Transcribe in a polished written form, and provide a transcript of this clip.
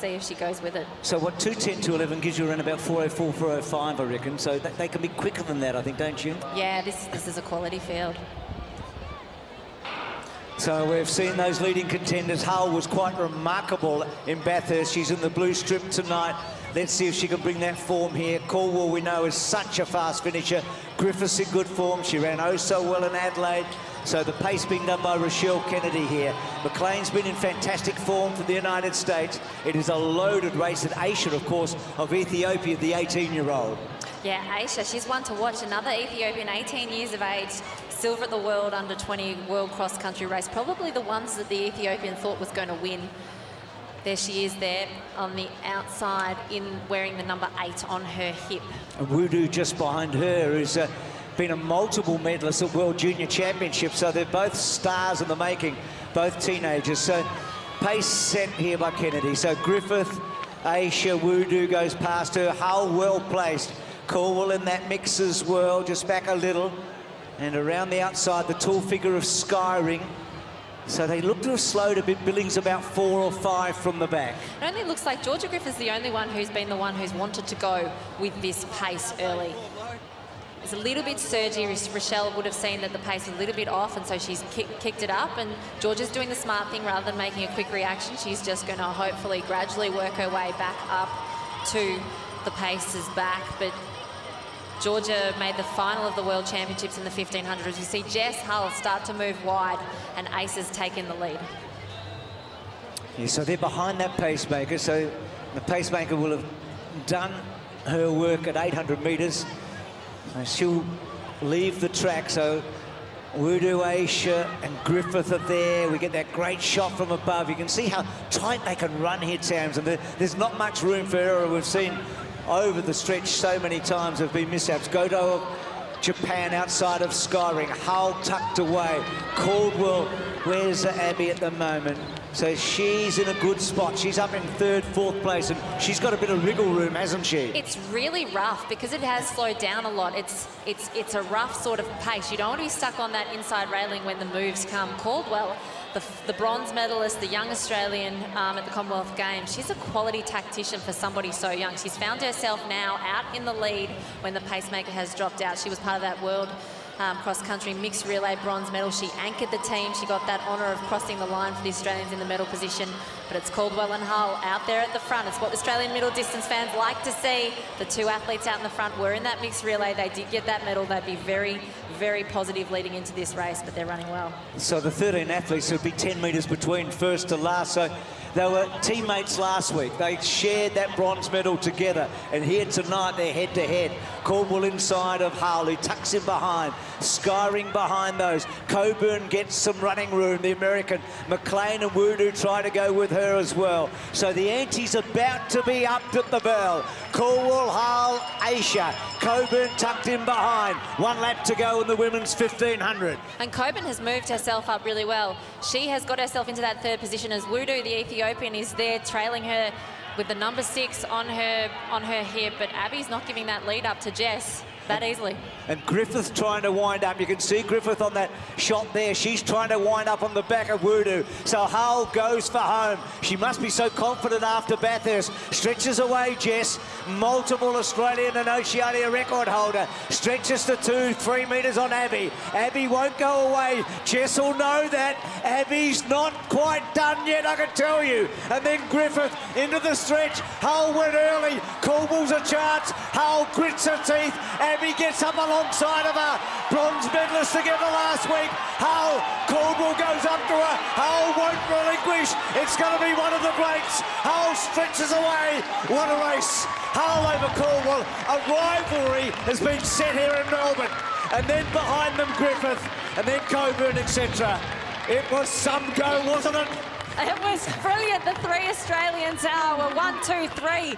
see if she goes with it. So what, 2:10 to 11 gives you around about 4:04, 4:05, I reckon. So they can be quicker than that, I think, don't you? Yeah, this is a quality field. So we've seen those leading contenders. Hull was quite remarkable in Bathurst. She's in the blue strip tonight. Let's see if she can bring that form here. Caldwell, we know, is such a fast finisher. Griffiths in good form. She ran oh so well in Adelaide. So the pace being done by Rochelle Kennedy here. McLean's been in fantastic form for the United States. It is a loaded race. And Aisha, of course, of Ethiopia, the 18-year-old. Yeah, Aisha, she's one to watch. Another Ethiopian, 18 years of age, silver at the World Under-20 World Cross Country Race. Probably the ones that the Ethiopian thought was going to win. There she is there on the outside in wearing the number 8 on her hip. And Wudu just behind her is been a multiple medalist at World Junior Championships, so they're both stars in the making, both teenagers. So pace set here by Kennedy. So Griffith, Aisha, Wudu goes past her. Hull well placed. Caldwell in that mix as well, just back a little. And around the outside, the tall figure of Skyring. So they look to have slowed a bit. Billings about 4 or 5 from the back. It only looks like Georgia Griffith's the only one who's been the one who's wanted to go with this pace early. It's a little bit surgy. Rochelle would have seen that the pace was a little bit off, and so she's kicked it up. And Georgia's doing the smart thing rather than making a quick reaction. She's just going to hopefully gradually work her way back up to the paces back. But Georgia made the final of the World Championships in the 1500s. You see Jess Hull start to move wide, and Ace has taken the lead. Yeah, so they're behind that pacemaker. So the pacemaker will have done her work at 800 metres. So she'll leave the track. So Wudu, Aisha and Griffith are there. We get that great shot from above. You can see how tight they can run here, Tams, and there's not much room for error. We've seen over the stretch so many times have been mishaps. Godo of Japan outside of Skyring. Hull tucked away. Caldwell, where's Abbey at the moment? So she's in a good spot. She's up in 3rd, 4th place, and she's got a bit of wriggle room, hasn't she? It's really rough because it has slowed down a lot. It's a rough sort of pace. You don't want to be stuck on that inside railing when the moves come. Caldwell, the bronze medalist, the young Australian at the Commonwealth Games, she's a quality tactician for somebody so young. She's found herself now out in the lead when the pacemaker has dropped out. She was part of that world cross-country mixed relay bronze medal. She anchored the team. She got that honour of crossing the line for the Australians in the medal position. But it's Caldwell and Hull out there at the front. It's what Australian middle distance fans like to see. The 2 athletes out in the front were in that mixed relay. They did get that medal. They'd be very, very positive leading into this race, but they're running well. So the 13 athletes would be 10 metres between first to last. So they were teammates last week. They shared that bronze medal together. And here tonight, they're head-to-head. Caldwell inside of Hull, who tucks in behind. Skyring behind those. Coburn gets some running room, the American. McLean and Wudu try to go with her as well. So the ante's about to be upped at the bell. Caldwell, Hull, Aisha. Coburn tucked in behind. 1 lap to go in the women's 1500. And Coburn has moved herself up really well. She has got herself into that 3rd position as Wudu, the Ethiopian, is there trailing her with the number 6 on her hip, but Abbey's not giving that lead up to Jess that easily. And Griffith trying to wind up. You can see Griffith on that shot there. She's trying to wind up on the back of Wudu. So Hull goes for home. She must be so confident after Bathurst. Stretches away Jess. Multiple Australian and Oceania record holder. Stretches to 2-3 metres on Abbey. Abbey won't go away. Jess will know that. Abbey's not quite done yet, I can tell you. And then Griffith into the stretch. Hull went early. Caldwell's a chance. Hull grits her teeth. Abbey gets up alongside of her. Bronze medalist together last week. Hull, Caldwell goes up to her. Hull won't relinquish. It's going to be one of the greats. Hull stretches away. What a race. Hull over Caldwell. A rivalry has been set here in Melbourne. And then behind them Griffith. And then Coburn, etc. It was some go, wasn't it? It was brilliant. The 3 Australians were 1, 2, 3.